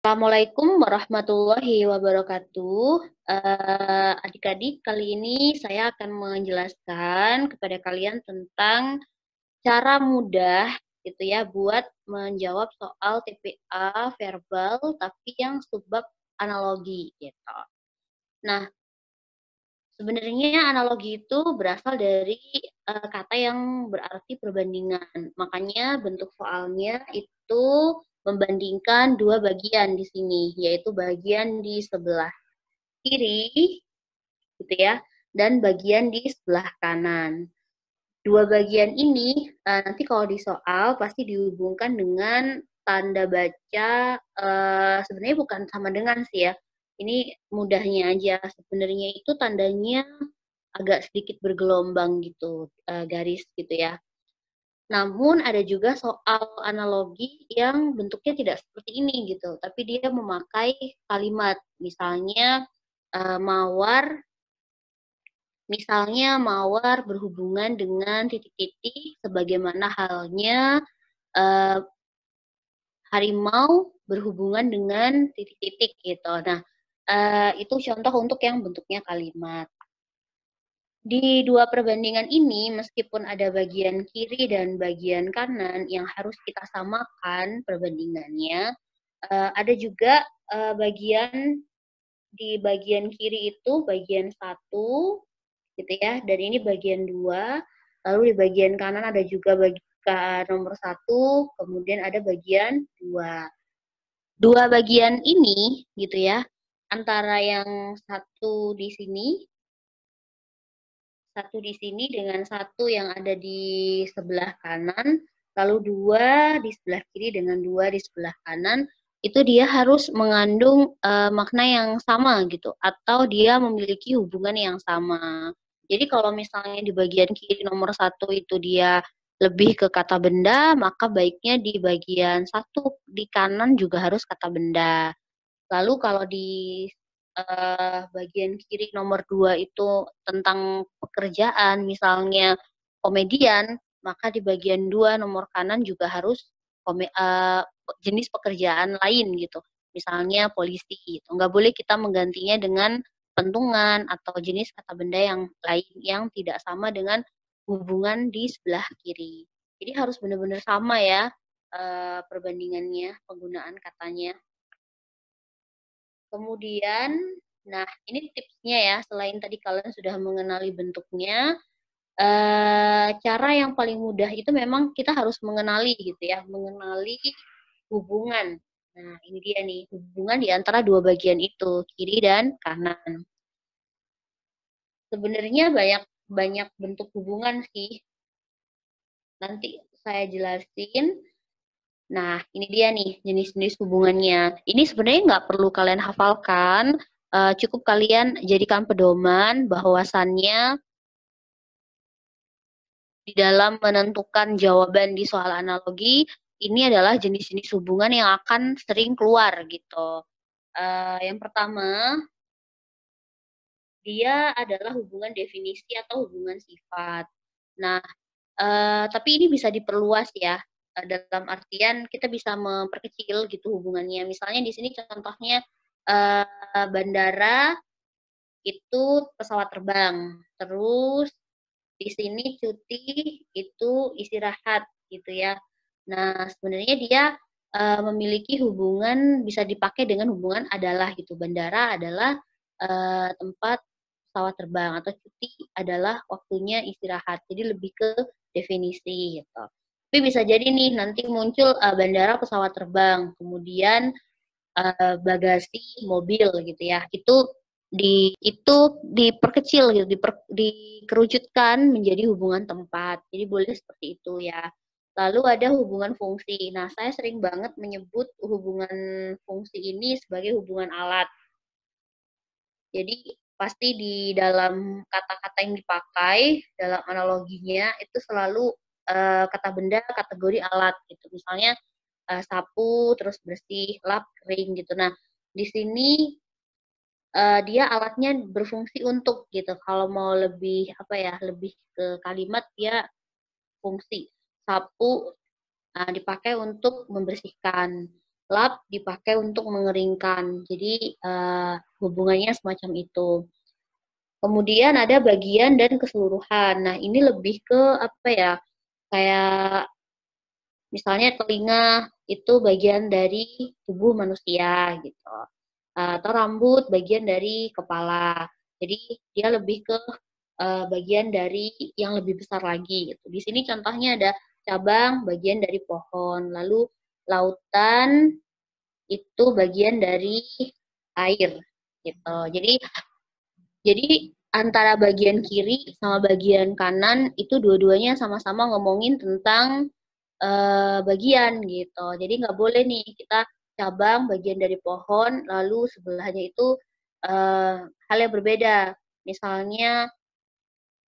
Assalamualaikum warahmatullahi wabarakatuh. Adik-adik, kali ini saya akan menjelaskan kepada kalian tentang cara mudah gitu ya buat menjawab soal TPA verbal tapi yang subbab analogi gitu. Nah, sebenarnya analogi itu berasal dari kata yang berarti perbandingan. Makanya bentuk soalnya itu membandingkan dua bagian di sini, yaitu bagian di sebelah kiri gitu ya, dan bagian di sebelah kanan. Dua bagian ini nanti kalau di soal pasti dihubungkan dengan tanda baca, sebenarnya bukan sama dengan sih ya. Ini mudahnya aja. Sebenarnya itu tandanya agak sedikit bergelombang gitu, garis gitu ya. Namun ada juga soal analogi yang bentuknya tidak seperti ini gitu, tapi dia memakai kalimat. Misalnya mawar berhubungan dengan titik-titik sebagaimana halnya eh, harimau berhubungan dengan titik-titik gitu. Nah, itu contoh untuk yang bentuknya kalimat. Di dua perbandingan ini, meskipun ada bagian kiri dan bagian kanan yang harus kita samakan perbandingannya, ada juga bagian di bagian kiri itu bagian satu, gitu ya, dan ini bagian dua. Lalu di bagian kanan ada juga bagian nomor satu, kemudian ada bagian dua. Dua bagian ini, gitu ya, antara yang satu di sini dengan satu yang ada di sebelah kanan, lalu dua di sebelah kiri dengan dua di sebelah kanan, itu dia harus mengandung makna yang sama gitu, atau dia memiliki hubungan yang sama. Jadi kalau misalnya di bagian kiri nomor satu itu dia lebih ke kata benda, maka baiknya di bagian satu di kanan juga harus kata benda. Lalu kalau di bagian kiri nomor 2 itu tentang pekerjaan, misalnya komedian, maka di bagian 2 nomor kanan juga harus jenis pekerjaan lain gitu. Misalnya polisi gitu. Nggak boleh kita menggantinya dengan pentungan atau jenis kata benda yang lain yang tidak sama dengan hubungan di sebelah kiri. Jadi harus benar-benar sama ya perbandingannya, penggunaan katanya. Kemudian, nah ini tipsnya ya, selain tadi kalian sudah mengenali bentuknya, cara yang paling mudah itu memang kita harus mengenali gitu ya, mengenali hubungan. Nah, ini dia nih, hubungan di antara dua bagian itu, kiri dan kanan. Sebenarnya banyak banyak bentuk hubungan sih. Nanti saya jelasin. Nah, ini dia nih jenis-jenis hubungannya. Ini sebenarnya nggak perlu kalian hafalkan, cukup kalian jadikan pedoman bahwasannya di dalam menentukan jawaban di soal analogi, ini adalah jenis-jenis hubungan yang akan sering keluar gitu. Yang pertama, dia adalah hubungan definisi atau hubungan sifat. Nah, tapi ini bisa diperluas ya, dalam artian kita bisa memperkecil gitu hubungannya. Misalnya di sini contohnya bandara itu pesawat terbang, terus di sini cuti itu istirahat gitu ya. Nah, sebenarnya dia memiliki hubungan bisa dipakai dengan hubungan adalah gitu. Bandara adalah tempat pesawat terbang atau cuti adalah waktunya istirahat. Jadi lebih ke definisi gitu. Tapi bisa jadi nih nanti muncul bandara pesawat terbang, kemudian bagasi mobil gitu ya. Itu diperkecil gitu, dikerucutkan menjadi hubungan tempat. Jadi boleh seperti itu ya. Lalu ada hubungan fungsi. Nah, saya sering banget menyebut hubungan fungsi ini sebagai hubungan alat. Jadi pasti di dalam kata-kata yang dipakai dalam analoginya itu selalu kata benda kategori alat gitu. Misalnya sapu terus bersih, lap kering gitu. Nah, di sini dia alatnya berfungsi untuk gitu. Kalau mau lebih apa ya, lebih ke kalimat dia fungsi. Sapu dipakai untuk membersihkan. lap dipakai untuk mengeringkan. Jadi hubungannya semacam itu. Kemudian ada bagian dan keseluruhan. Nah, ini lebih ke apa ya? Kayak misalnya telinga itu bagian dari tubuh manusia gitu. Atau rambut bagian dari kepala. Jadi dia lebih ke bagian dari yang lebih besar lagi gitu. Di sini contohnya ada cabang bagian dari pohon, lalu lautan itu bagian dari air gitu. Jadi antara bagian kiri sama bagian kanan itu dua-duanya sama-sama ngomongin tentang bagian gitu. Jadi nggak boleh nih kita cabang bagian dari pohon, lalu sebelahnya itu hal yang berbeda. Misalnya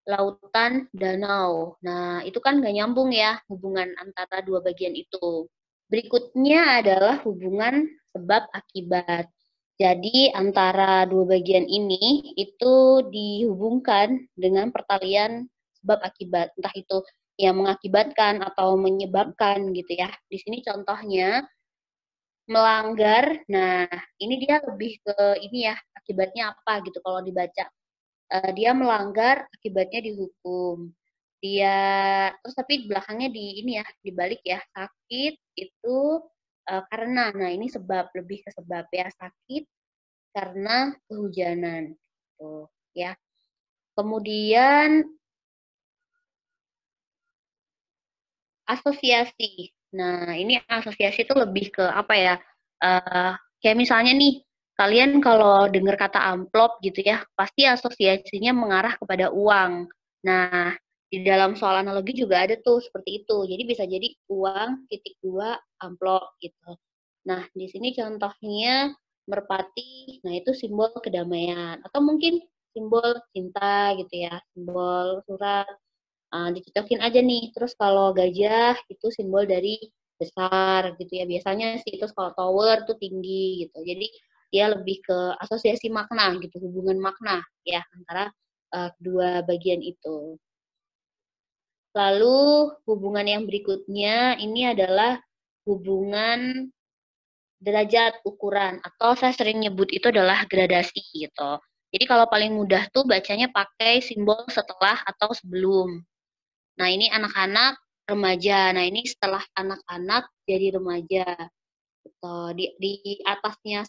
lautan, danau. Nah, itu kan nggak nyambung ya hubungan antara dua bagian itu. Berikutnya adalah hubungan sebab akibat. Jadi antara dua bagian ini itu dihubungkan dengan pertalian sebab akibat. Entah itu yang mengakibatkan atau menyebabkan gitu ya. Di sini contohnya melanggar. Nah, ini dia lebih ke ini ya, akibatnya apa gitu kalau dibaca. Dia melanggar, akibatnya dihukum. Dia terus tapi belakangnya di ini ya, dibalik ya, sakit itu karena. Nah, ini sebab, lebih ke sebab ya, sakit karena kehujanan gitu ya. Kemudian asosiasi. Nah, ini asosiasi itu lebih ke apa ya? Kayak misalnya nih, kalian kalau dengar kata amplop gitu ya, pasti asosiasinya mengarah kepada uang. Nah, di dalam soal analogi juga ada tuh seperti itu. Jadi bisa jadi uang titik dua amplop gitu. Nah, di sini contohnya merpati, nah itu simbol kedamaian. Atau mungkin simbol cinta gitu ya, simbol surat. Dicocokin aja nih. Terus kalau gajah itu simbol dari besar gitu ya. Biasanya sih itu kalau tower tuh tinggi gitu. Jadi dia lebih ke asosiasi makna gitu, hubungan makna ya antara kedua bagian itu. Lalu hubungan yang berikutnya ini adalah hubungan derajat ukuran atau saya sering nyebut itu adalah gradasi gitu. Jadi kalau paling mudah tuh bacanya pakai simbol setelah atau sebelum. Nah, ini anak-anak remaja. Nah, ini setelah anak-anak jadi remaja. Gitu. Di atasnya,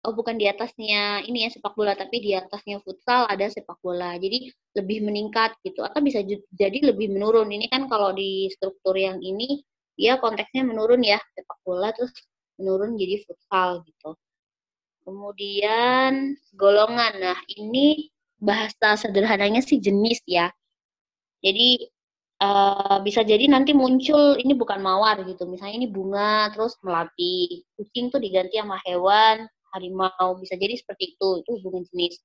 oh bukan di atasnya ini ya sepak bola, tapi di atasnya futsal ada sepak bola. Jadi lebih meningkat gitu. Atau bisa jadi lebih menurun. Ini kan kalau di struktur yang ini, dia konteksnya menurun ya, sepak bola terus menurun jadi futsal gitu. Kemudian golongan. Nah, ini bahasa sederhananya sih jenis ya. Jadi bisa jadi nanti muncul ini bukan mawar gitu. Misalnya ini bunga terus melati. Kucing tuh diganti sama hewan, harimau. Bisa jadi seperti itu hubungan jenis.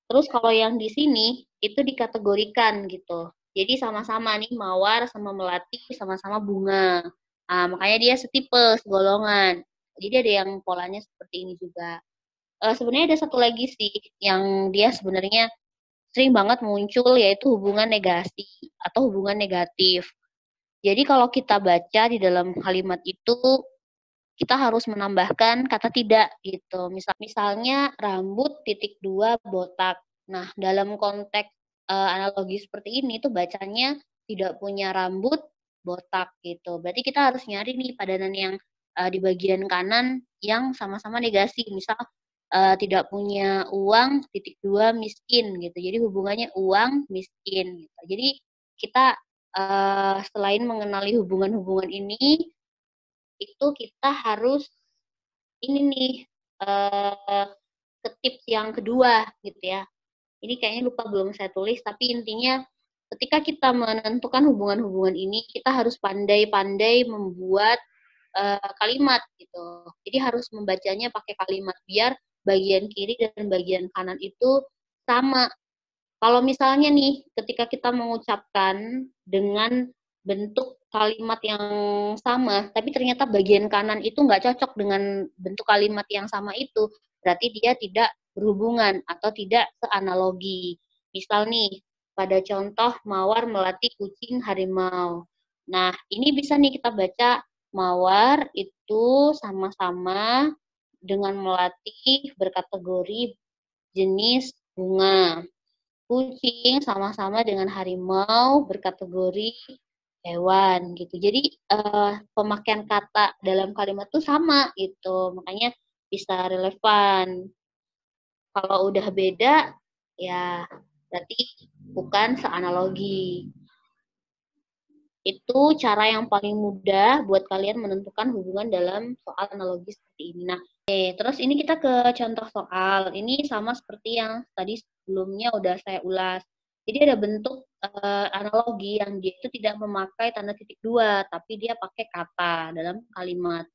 Terus kalau yang di sini itu dikategorikan gitu. Jadi sama-sama nih mawar sama melati sama-sama bunga. Makanya dia setipe, segolongan. Jadi ada yang polanya seperti ini juga. Sebenarnya ada satu lagi sih yang dia sebenarnya sering banget muncul yaitu hubungan negasi atau hubungan negatif. Jadi kalau kita baca di dalam kalimat itu kita harus menambahkan kata tidak gitu. Misalnya rambut titik dua botak. Nah, dalam konteks analogi seperti ini tuh bacanya tidak punya rambut botak gitu. Berarti kita harus nyari nih padanan yang di bagian kanan yang sama-sama negasi. Misal tidak punya uang titik dua miskin gitu. Jadi hubungannya uang miskin gitu. Jadi kita selain mengenali hubungan-hubungan ini, itu kita harus ini nih ke tips yang kedua gitu ya. Ini kayaknya lupa belum saya tulis, tapi intinya ketika kita menentukan hubungan-hubungan ini, kita harus pandai-pandai membuat kalimat gitu. Jadi harus membacanya pakai kalimat biar bagian kiri dan bagian kanan itu sama. Kalau misalnya nih, ketika kita mengucapkan dengan bentuk kalimat yang sama, tapi ternyata bagian kanan itu nggak cocok dengan bentuk kalimat yang sama itu, berarti dia tidak berhubungan atau tidak seanalogi. Misal nih, pada contoh mawar melati kucing harimau. Nah, ini bisa nih kita baca mawar itu itu sama-sama dengan melati berkategori jenis bunga. Kucing sama-sama dengan harimau berkategori hewan gitu. Jadi pemakaian kata dalam kalimat tuh sama gitu. Makanya bisa relevan. Kalau udah beda ya berarti bukan seanalogi. Itu cara yang paling mudah buat kalian menentukan hubungan dalam soal analogi seperti ini. Nah, terus ini kita ke contoh soal. Ini sama seperti yang tadi sebelumnya udah saya ulas. Jadi ada bentuk analogi yang dia itu tidak memakai tanda titik dua, tapi dia pakai kata dalam kalimat.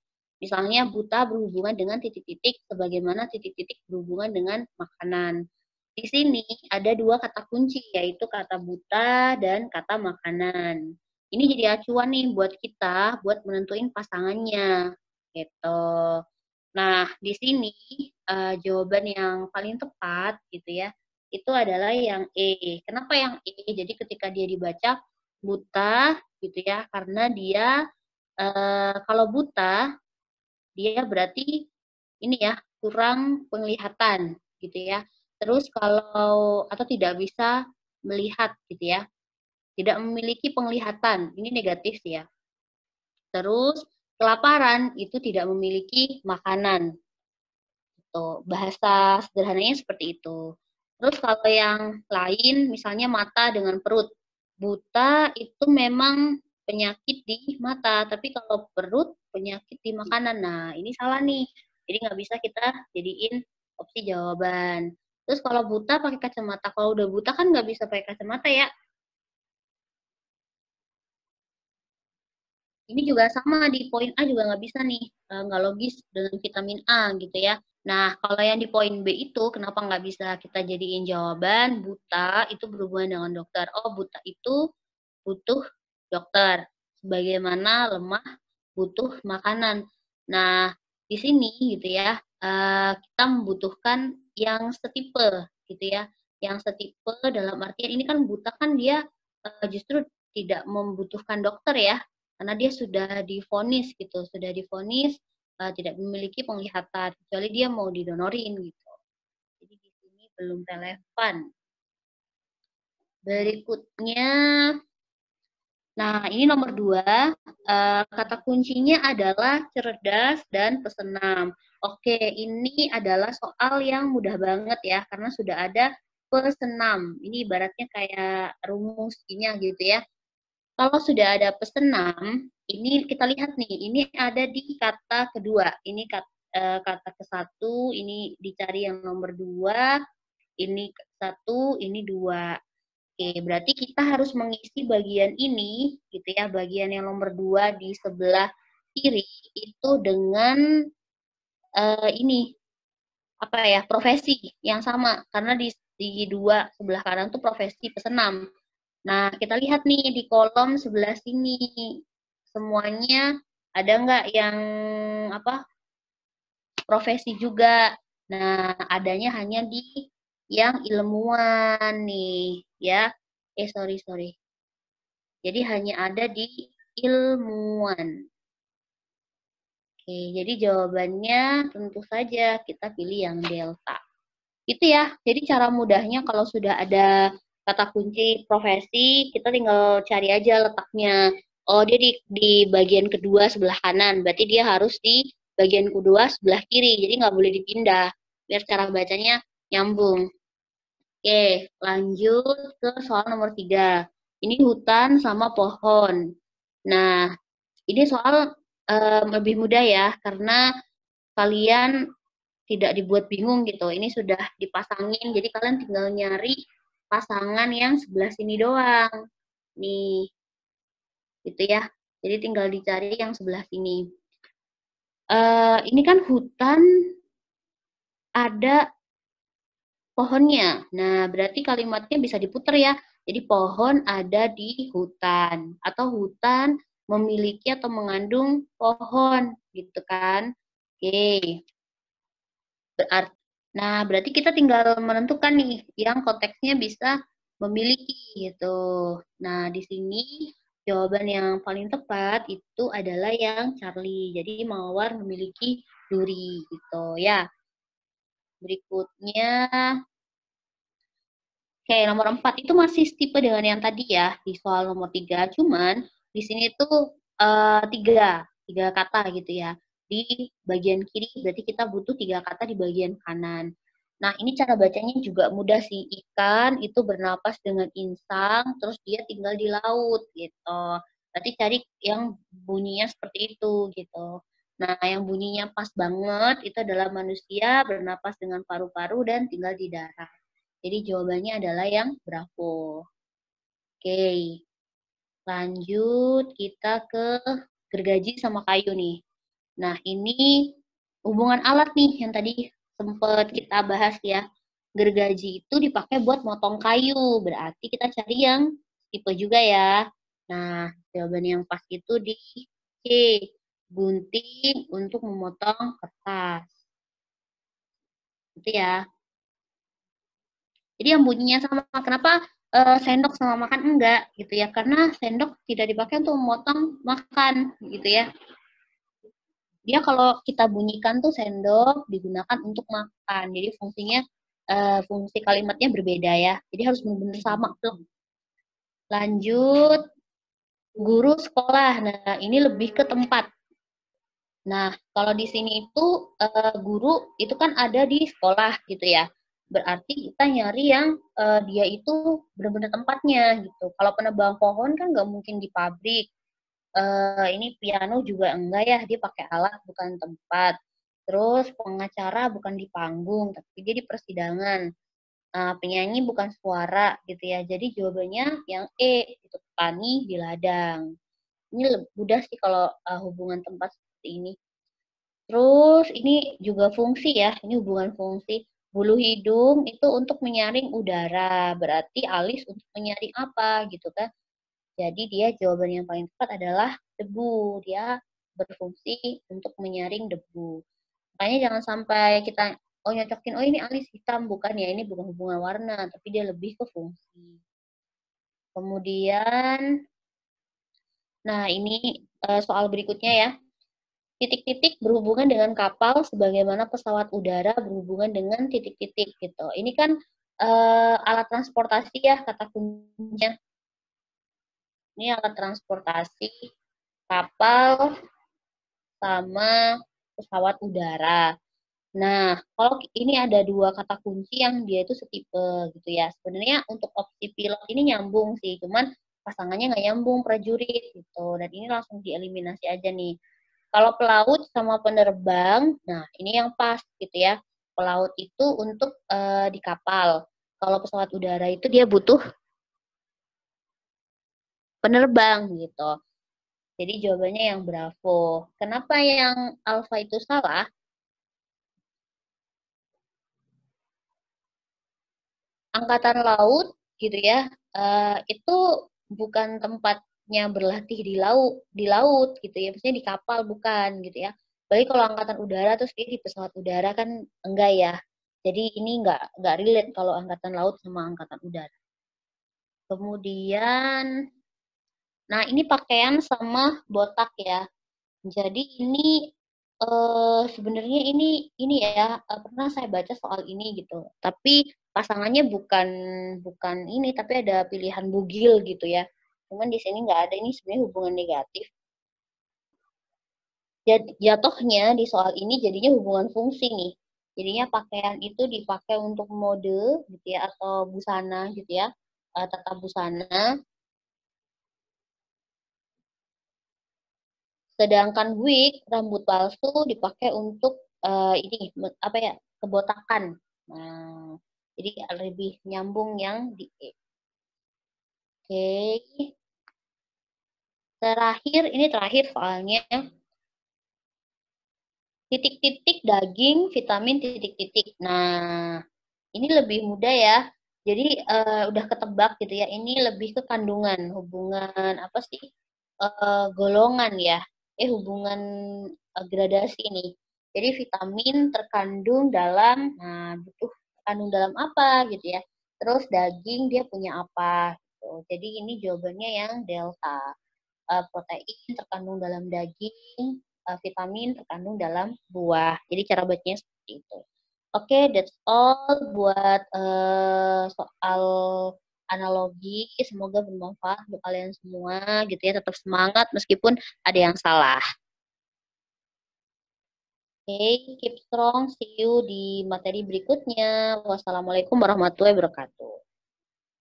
Misalnya buta berhubungan dengan titik-titik, sebagaimana titik-titik berhubungan dengan makanan. Di sini ada dua kata kunci, yaitu kata buta dan kata makanan. Ini jadi acuan nih buat kita, buat menentuin pasangannya, gitu. Nah, di sini jawaban yang paling tepat gitu ya, itu adalah yang E. Kenapa yang E? Jadi ketika dia dibaca buta gitu ya, karena dia kalau buta dia berarti ini ya kurang penglihatan gitu ya. Terus kalau atau tidak bisa melihat gitu ya, tidak memiliki penglihatan, ini negatif sih ya. Terus kelaparan itu tidak memiliki makanan. Gitu. Bahasa sederhananya seperti itu. Terus kalau yang lain, misalnya mata dengan perut. Buta itu memang penyakit di mata, tapi kalau perut penyakit di makanan. Nah, ini salah nih. Jadi nggak bisa kita jadiin opsi jawaban. Terus kalau buta pakai kacamata, kalau udah buta kan nggak bisa pakai kacamata ya. Ini juga sama di poin A juga nggak bisa nih, nggak logis dengan vitamin A gitu ya. Nah, kalau yang di poin B itu kenapa nggak bisa kita jadiin jawaban buta itu berhubungan dengan dokter. Oh, buta itu butuh dokter. Sebagaimana lemah butuh makanan. Nah, di sini gitu ya, kita membutuhkan yang setipe gitu ya. Yang setipe dalam artian ini kan buta kan dia justru tidak membutuhkan dokter ya, karena dia sudah divonis gitu, sudah divonis tidak memiliki penglihatan kecuali dia mau didonorin gitu. Jadi di sini belum relevan. Berikutnya, nah ini nomor 2, kata kuncinya adalah cerdas dan pesenam. Oke, ini adalah soal yang mudah banget ya, karena sudah ada pesenam. Ini ibaratnya kayak rumusnya gitu ya. Kalau sudah ada pesenam, ini kita lihat nih, ini ada di kata kedua. Ini kata ke satu, ini dicari yang nomor 2, ini satu, ini 2. Oke, berarti kita harus mengisi bagian ini, gitu ya, bagian yang nomor 2 di sebelah kiri itu dengan ini apa ya profesi yang sama karena di dua sebelah kanan tuh profesi pesenam. Nah, kita lihat nih di kolom sebelah sini. Semuanya ada nggak yang apa profesi juga. Nah, adanya hanya di yang ilmuwan nih, ya. Sorry. Jadi hanya ada di ilmuwan. Oke, jadi jawabannya tentu saja kita pilih yang delta. Itu ya. Jadi cara mudahnya kalau sudah ada kata kunci profesi, kita tinggal cari aja letaknya. Oh, dia di bagian kedua sebelah kanan. Berarti dia harus di bagian kedua sebelah kiri. Jadi nggak boleh dipindah. Biar cara bacanya nyambung. Oke, lanjut ke soal nomor 3. Ini hutan sama pohon. Nah, ini soal lebih mudah ya, karena kalian tidak dibuat bingung gitu. Ini sudah dipasangin, jadi kalian tinggal nyari pasangan yang sebelah sini doang. Nih, gitu ya. Jadi tinggal dicari yang sebelah sini. Ini kan hutan ada pohonnya. Nah, berarti kalimatnya bisa diputar ya. Jadi pohon ada di hutan atau hutan memiliki atau mengandung pohon gitu kan. Oke. Nah, berarti kita tinggal menentukan nih yang konteksnya bisa memiliki gitu. Nah, di sini Jawaban yang paling tepat itu adalah yang Charlie. Jadi mawar memiliki duri gitu ya. Berikutnya, oke, nomor 4 itu masih tipe dengan yang tadi ya, di soal nomor 3. Cuman di sini tuh tiga kata gitu ya. Di bagian kiri berarti kita butuh 3 kata di bagian kanan. Nah, ini cara bacanya juga mudah sih. Ikan itu bernapas dengan insang, terus dia tinggal di laut gitu. Berarti cari yang bunyinya seperti itu gitu. Nah, yang bunyinya pas banget itu adalah manusia bernapas dengan paru-paru dan tinggal di darat. Jadi jawabannya adalah yang Bravo. Oke, lanjut kita ke gergaji sama kayu nih. Nah, ini hubungan alat nih yang tadi sempat kita bahas ya. Gergaji itu dipakai buat motong kayu, berarti kita cari yang tipe juga ya. Nah, jawaban yang pas itu di C, gunting untuk memotong kertas. Itu ya. Jadi yang bunyinya sama, kenapa sendok sama makan enggak gitu ya? Karena sendok tidak dipakai untuk memotong makan gitu ya. Dia kalau kita bunyikan tuh sendok digunakan untuk makan. Jadi fungsinya fungsi kalimatnya berbeda ya. Jadi harus benar-benar sama tuh. Lanjut guru sekolah. Nah, ini lebih ke tempat. Nah, kalau di sini itu guru itu kan ada di sekolah gitu ya. Berarti kita nyari yang dia itu benar-benar tempatnya gitu. Kalau penebang pohon kan nggak mungkin di pabrik. Ini piano juga enggak ya, dia pakai alat bukan tempat. Terus pengacara bukan di panggung, tapi dia di persidangan. Penyanyi bukan suara gitu ya. Jadi jawabannya yang E, itu petani di ladang. Ini lebih mudah sih kalau hubungan tempat seperti ini. Terus ini juga fungsi ya, ini hubungan fungsi. Bulu hidung itu untuk menyaring udara, berarti alis untuk menyaring apa gitu kan. Jadi dia jawaban yang paling tepat adalah debu. Dia berfungsi untuk menyaring debu. Makanya jangan sampai kita nyocokin, oh ini alis hitam, bukan ya, ini bukan hubungan warna, tapi dia lebih ke fungsi. Kemudian, nah ini soal berikutnya ya. Titik-titik berhubungan dengan kapal sebagaimana pesawat udara berhubungan dengan titik-titik gitu. Ini kan alat transportasi ya kata kuncinya. Ini alat transportasi, kapal sama pesawat udara. Nah, kalau ini ada 2 kata kunci yang dia itu setipe gitu ya. Sebenarnya untuk opsi pilot ini nyambung sih, cuman pasangannya nggak nyambung prajurit gitu. Dan ini langsung dieliminasi aja nih. Kalau pelaut sama penerbang, nah ini yang pas gitu ya. Pelaut itu untuk di kapal. Kalau pesawat udara itu dia butuh penerbang gitu. Jadi jawabannya yang Bravo. Kenapa yang Alfa itu salah? Angkatan laut gitu ya, itu bukan tempatnya berlatih di laut gitu ya, maksudnya di kapal bukan gitu ya. Baik kalau angkatan udara terus dia di pesawat udara kan enggak ya. Jadi ini enggak relate kalau angkatan laut sama angkatan udara. Kemudian, nah ini pakaian sama botak ya. Jadi ini sebenarnya ini ya pernah saya baca soal ini gitu. Tapi pasangannya bukan bukan ini, tapi ada pilihan bugil gitu ya. Cuman di sini nggak ada, ini sebenarnya hubungan negatif. Jatuhnya di soal ini jadinya hubungan fungsi nih. Jadinya pakaian itu dipakai untuk mode gitu ya atau busana gitu ya. Tata busana. Sedangkan wig, rambut palsu dipakai untuk ini apa ya, kebotakan. Nah, jadi lebih nyambung yang di E. Oke. Terakhir, ini terakhir soalnya titik-titik daging, vitamin titik-titik. Nah, ini lebih mudah ya. Jadi udah ketebak gitu ya. Ini lebih ke kandungan, hubungan apa sih? Golongan ya. Hubungan gradasi nih. Jadi vitamin terkandung dalam, nah butuh terkandung dalam apa gitu ya. Terus daging dia punya apa gitu. Jadi ini jawabannya yang delta. protein terkandung dalam daging, vitamin terkandung dalam buah. Jadi cara bacanya seperti itu. Oke, that's all buat soal analogi. Semoga bermanfaat untuk kalian semua gitu ya. Tetap semangat meskipun ada yang salah. Oke, keep strong. See you di materi berikutnya. Wassalamualaikum warahmatullahi wabarakatuh.